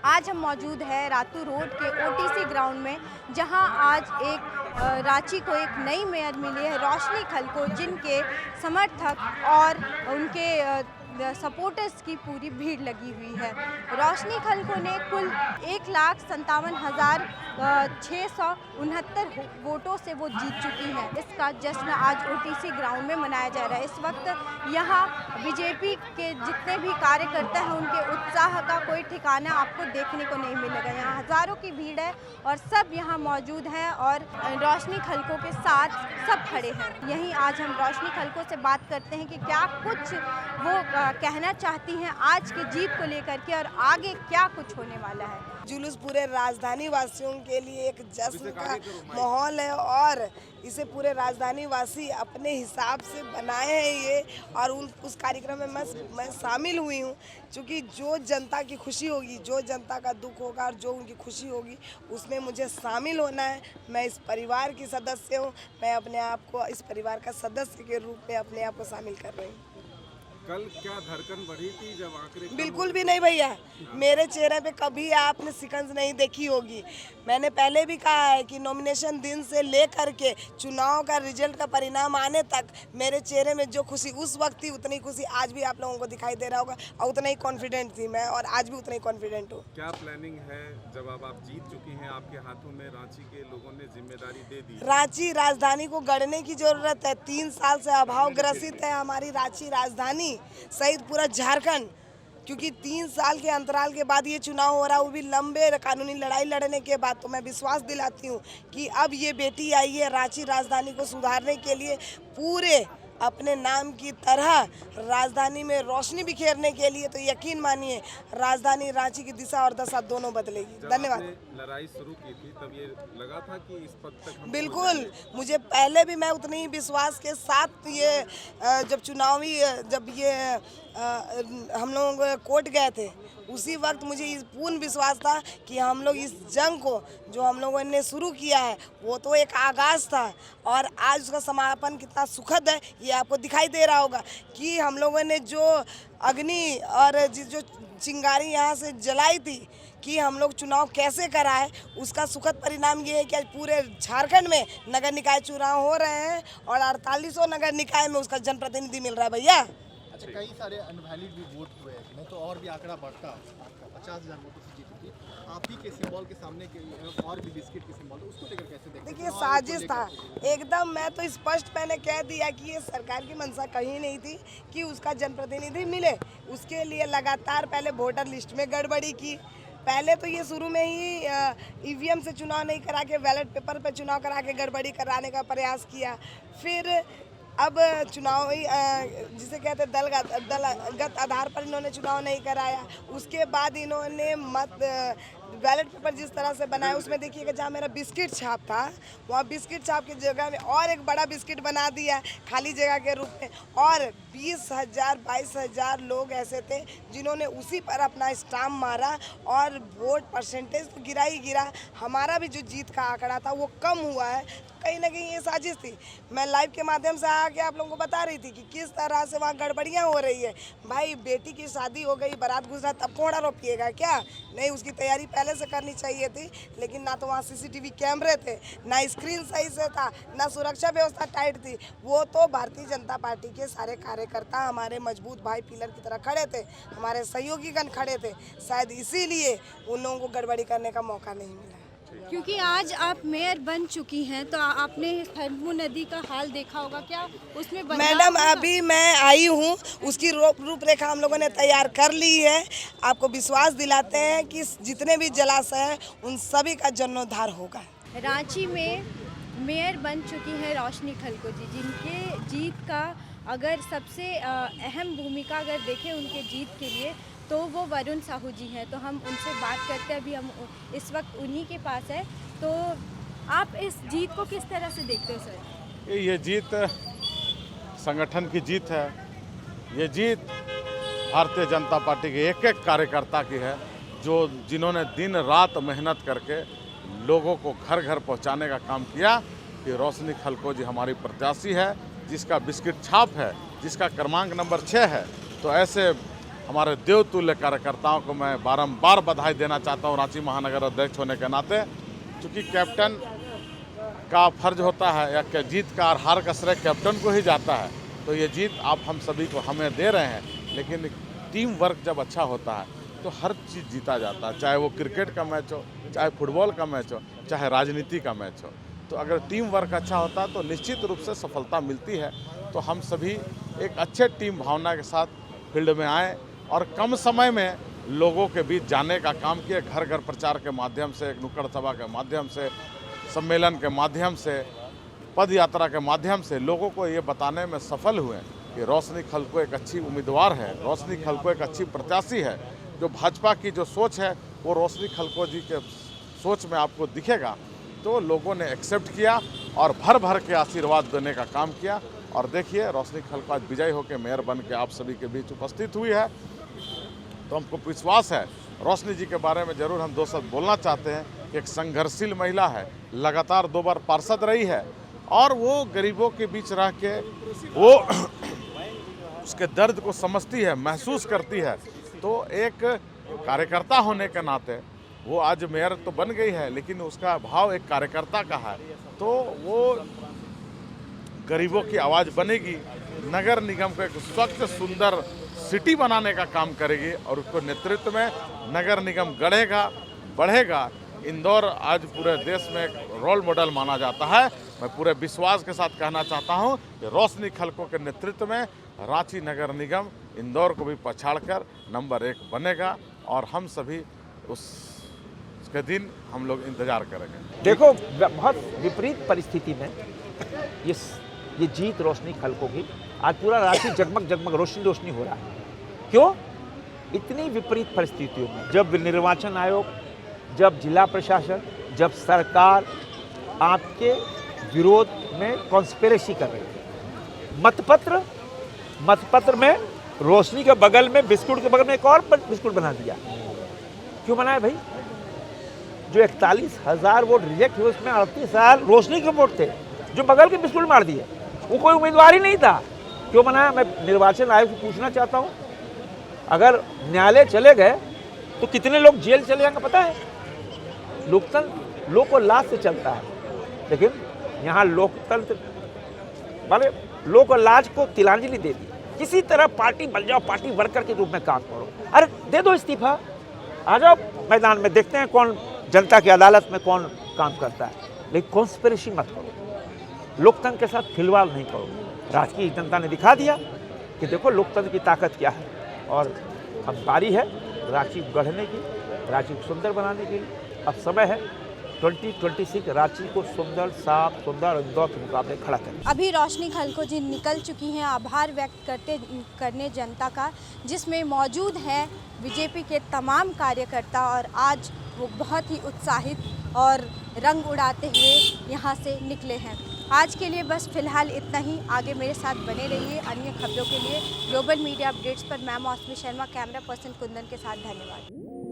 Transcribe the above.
आज हम मौजूद है रातू रोड के ओटीसी ग्राउंड में, जहां आज एक रांची को एक नई मेयर मिली है, रोशनी खलको, जिनके समर्थक और उनके सपोर्टर्स की पूरी भीड़ लगी हुई है। रोशनी खलको ने कुल 1,57,669 वोटों से वो जीत चुकी हैं। इसका जश्न आज ओटीसी ग्राउंड में मनाया जा रहा है। इस वक्त यहाँ बीजेपी के जितने भी कार्यकर्ता हैं, उनके उत्साह का कोई ठिकाना आपको देखने को नहीं मिलेगा। यहाँ हज़ारों की भीड़ है और सब यहाँ मौजूद हैं और रोशनी खलको के साथ सब खड़े हैं। यहीं आज हम रोशनी खलको से बात करते हैं कि क्या कुछ वो कहना चाहती हैं आज की जीत को लेकर के और आगे क्या कुछ होने वाला है। जुलूस पूरे राजधानी वासियों के लिए एक जश्न का माहौल है और इसे पूरे राजधानी वासी अपने हिसाब से बनाए हैं ये, और उस कार्यक्रम में मैं शामिल हुई हूँ, क्योंकि जो जनता की खुशी होगी, जो जनता का दुख होगा और जो उनकी खुशी होगी, उसमें मुझे शामिल होना है। मैं इस परिवार की सदस्य हूँ, मैं अपने आप को इस परिवार का सदस्य के रूप में अपने आप को शामिल कर रही हूँ। कल क्या धड़कन बढ़ी थी जब आंकड़े? बिल्कुल भी नहीं भैया, मेरे चेहरे पे कभी आपने शिकंज नहीं देखी होगी। मैंने पहले भी कहा है कि नॉमिनेशन दिन से लेकर के चुनाव का रिजल्ट का परिणाम आने तक मेरे चेहरे में जो खुशी उस वक्त थी, उतनी खुशी आज भी आप लोगों को दिखाई दे रहा होगा, और उतना ही कॉन्फिडेंट थी मैं, और आज भी उतना ही कॉन्फिडेंट हूँ। क्या प्लानिंग है जब आप जीत चुकी हैं, आपके हाथों में रांची के लोगों ने जिम्मेदारी दे दी? रांची राजधानी को गढ़ने की जरूरत है। 3 साल से अभाव ग्रसित है हमारी रांची राजधानी सहित पूरा झारखंड, क्योंकि 3 साल के अंतराल के बाद ये चुनाव हो रहा है, वो भी लंबे कानूनी लड़ाई लड़ने के बाद। तो मैं विश्वास दिलाती हूँ कि अब ये बेटी आई है रांची राजधानी को सुधारने के लिए, पूरे अपने नाम की तरह राजधानी में रोशनी बिखेरने के लिए। तो यकीन मानिए राजधानी रांची की दिशा और दशा दोनों बदलेगी। धन्यवाद। लड़ाई शुरू की थी तब ये लगा था कि इस पद तक हम बिल्कुल, मुझे पहले भी मैं उतनी ही विश्वास के साथ ये जब ये हम लोग कोर्ट गए थे, उसी वक्त मुझे इस पूर्ण विश्वास था कि हम लोग इस जंग को जो हम लोगों ने शुरू किया है, वो तो एक आगाज़ था, और आज उसका समापन कितना सुखद है ये आपको दिखाई दे रहा होगा कि हम लोगों ने जो अग्नि और जो चिंगारी यहाँ से जलाई थी कि हम लोग चुनाव कैसे कराए, उसका सुखद परिणाम ये है कि आज पूरे झारखंड में नगर निकाय चुनाव हो रहे हैं और 48 नगर निकाय में उसका जनप्रतिनिधि मिल रहा है भैया। अच्छा, कई सारे अनवैलिड भी वोट हुए हैं, नहीं तो और भी आंकड़ा बढ़ता। 50,000 वोटों से जीती थी। आप ही के सिंबल के सामने के और भी बिस्किट के सिंबल, उसको लेकर कैसे देखते हैं? देखिए, साजिश था एकदम। मैं तो स्पष्ट मैंने कह दिया कि ये सरकार की मंशा कहीं नहीं थी कि उसका जनप्रतिनिधि मिले। उसके लिए लगातार पहले वोटर लिस्ट में गड़बड़ी की। पहले तो ये शुरू में ही ईवीएम से चुनाव नहीं करा के बैलेट पेपर पर चुनाव करा के गड़बड़ी कराने का प्रयास किया। फिर अब चुनाव जिसे कहते हैं दलगत आधार पर इन्होंने चुनाव नहीं कराया। उसके बाद इन्होंने बैलेट पेपर जिस तरह से बनाया, उसमें देखिएगा जहाँ मेरा बिस्किट छाप था, वहाँ बिस्किट छाप की जगह में और एक बड़ा बिस्किट बना दिया खाली जगह के रूप में, और 20,000 22,000 लोग ऐसे थे जिन्होंने उसी पर अपना स्टाम्प मारा, और वोट परसेंटेज तो गिरा ही गिरा। हमारा भी जो जीत का आंकड़ा था वो कम हुआ है। कहीं ना कहीं ये साजिश थी। मैं लाइव के माध्यम से आके आप लोगों को बता रही थी कि किस तरह से वहाँ गड़बड़ियाँ हो रही है। भाई, बेटी की शादी हो गई, बारात गुजरा, तब कोहड़ा रोपिएगा क्या? नहीं, उसकी तैयारी पहले से करनी चाहिए थी। लेकिन ना तो वहाँ CCTV कैमरे थे, ना स्क्रीन सही से था, ना सुरक्षा व्यवस्था टाइट थी। वो तो भारतीय जनता पार्टी के सारे कार्यकर्ता हमारे मजबूत भाई पिलर की तरह खड़े थे, हमारे सहयोगीगण खड़े थे। शायद इसीलिए उन लोगों को गड़बड़ी करने का मौका नहीं मिला। क्योंकि आज आप मेयर बन चुकी हैं, तो आपने खरमू नदी का हाल देखा होगा, क्या उसमें मैडम अभी मैं आई हूँ, उसकी रूपरेखा हम लोगों ने तैयार कर ली है। आपको विश्वास दिलाते हैं कि जितने भी जलाशय हैं उन सभी का जीर्णोद्धार होगा। रांची में मेयर बन चुकी है रोशनी खलको जी, जिनके जीत का अगर सबसे अहम भूमिका अगर देखें उनके जीत के लिए, तो वो वरुण साहू जी हैं। तो हम उनसे बात करते हैं, अभी हम इस वक्त उन्हीं के पास है। तो आप इस जीत को किस तरह से देखते हो सर? ये जीत संगठन की जीत है। ये जीत भारतीय जनता पार्टी के एक एक कार्यकर्ता की है, जिन्होंने दिन रात मेहनत करके लोगों को घर घर पहुंचाने का काम किया। कि रोशनी खलको जी हमारी प्रत्याशी है, जिसका बिस्किट छाप है, जिसका क्रमांक नंबर 6 है। तो ऐसे हमारे देवतुल्य कार्यकर्ताओं को मैं बारंबार बधाई देना चाहता हूँ रांची महानगर अध्यक्ष होने के नाते, क्योंकि कैप्टन का फर्ज होता है या कि जीत का और हार का श्रेय कैप्टन को ही जाता है। तो ये जीत आप हम सभी को हमें दे रहे हैं, लेकिन टीम वर्क जब अच्छा होता है तो हर चीज़ जीता जाता है, चाहे वो क्रिकेट का मैच हो, चाहे फुटबॉल का मैच हो, चाहे राजनीति का मैच हो। तो अगर टीम वर्क अच्छा होता है तो निश्चित रूप से सफलता मिलती है। तो हम सभी एक अच्छे टीम भावना के साथ फील्ड में आए और कम समय में लोगों के बीच जाने का काम किया। घर घर प्रचार के माध्यम से, एक नुक्कड़ सभा के माध्यम से, सम्मेलन के माध्यम से, पद यात्रा के माध्यम से लोगों को ये बताने में सफल हुए कि रोशनी खलको एक अच्छी उम्मीदवार है, रोशनी खलको एक अच्छी प्रत्याशी है। जो भाजपा की जो सोच है वो रोशनी खलको जी के सोच में आपको दिखेगा। तो लोगों ने एक्सेप्ट किया और भर भर के आशीर्वाद देने का काम किया। और देखिए रोशनी खलको आज विजयी होकर मेयर बन के आप सभी के बीच उपस्थित हुई है। तो हमको विश्वास है रोशनी जी के बारे में ज़रूर हम दो शब्द बोलना चाहते हैं कि एक संघर्षशील महिला है, लगातार 2 बार पार्षद रही है और वो गरीबों के बीच रह के वो उसके दर्द को समझती है, महसूस करती है। तो एक कार्यकर्ता होने के नाते वो आज मेयर तो बन गई है, लेकिन उसका भाव एक कार्यकर्ता का है। तो वो गरीबों की आवाज़ बनेगी, नगर निगम को एक स्वच्छ सुंदर सिटी बनाने का काम करेगी और उसको नेतृत्व में नगर निगम बढ़ेगा। इंदौर आज पूरे देश में एक रोल मॉडल माना जाता है। मैं पूरे विश्वास के साथ कहना चाहता हूं कि रोशनी खलको के नेतृत्व में रांची नगर निगम इंदौर को भी पछाड़कर नंबर 1 बनेगा और हम सभी उसके दिन हम लोग इंतजार करेंगे। देखो, बहुत विपरीत परिस्थिति में ये जीत रोशनी खलको की, आज पूरा रांची जगमग जगमग रोशनी हो रहा है। क्यों? इतनी विपरीत परिस्थितियों में जब निर्वाचन आयोग, जब जिला प्रशासन, जब सरकार आपके विरोध में कॉन्स्पिरेसी कर रही थी। मतपत्र में रोशनी के बगल में, बिस्कुट के बगल में एक और बिस्कुट बना दिया। क्यों बनाया भाई? जो 41,000 वोट रिजेक्ट हुए उसमें 38,000 रोशनी के वोट थे, जो बगल के बिस्कुट मार दिए। वो कोई उम्मीदवार ही नहीं था। क्यों बनाया? मैं निर्वाचन आयोग से पूछना चाहता हूँ, अगर न्यायालय चले गए तो कितने लोग जेल चले जाएंगे पता है? लोकतंत्र लोक और लाज से चलता है, लेकिन यहाँ लोकतंत्र वाले लोक और लाज को तिलांजलि दे दी। किसी तरह पार्टी बन जाओ, पार्टी वर्कर के रूप में काम करो। अरे दे दो इस्तीफा, आ जाओ मैदान में, देखते हैं कौन जनता की अदालत में कौन काम करता है। लेकिन कॉन्स्पिरेसी मत करो, लोकतंत्र के साथ खिलवाड़ नहीं करो। राज्य की जनता ने दिखा दिया कि देखो लोकतंत्र की ताकत क्या है। और अब बारी है रांची गढ़ने की, रांची को सुंदर बनाने के लिए। अब समय है 2026 रांची को सुंदर, साफ, सुंदर इंदौर के मुकाबले खड़ा करें। अभी रोशनी खलको जी निकल चुकी हैं। आभार व्यक्त करने जनता का, जिसमें मौजूद हैं बीजेपी के तमाम कार्यकर्ता और आज वो बहुत ही उत्साहित और रंग उड़ाते हुए यहाँ से निकले हैं। आज के लिए बस फिलहाल इतना ही। आगे मेरे साथ बने रहिए अन्य खबरों के लिए। ग्लोबल मीडिया अपडेट्स पर मैं मौसमी शर्मा, कैमरा पर्सन कुंदन के साथ। धन्यवाद।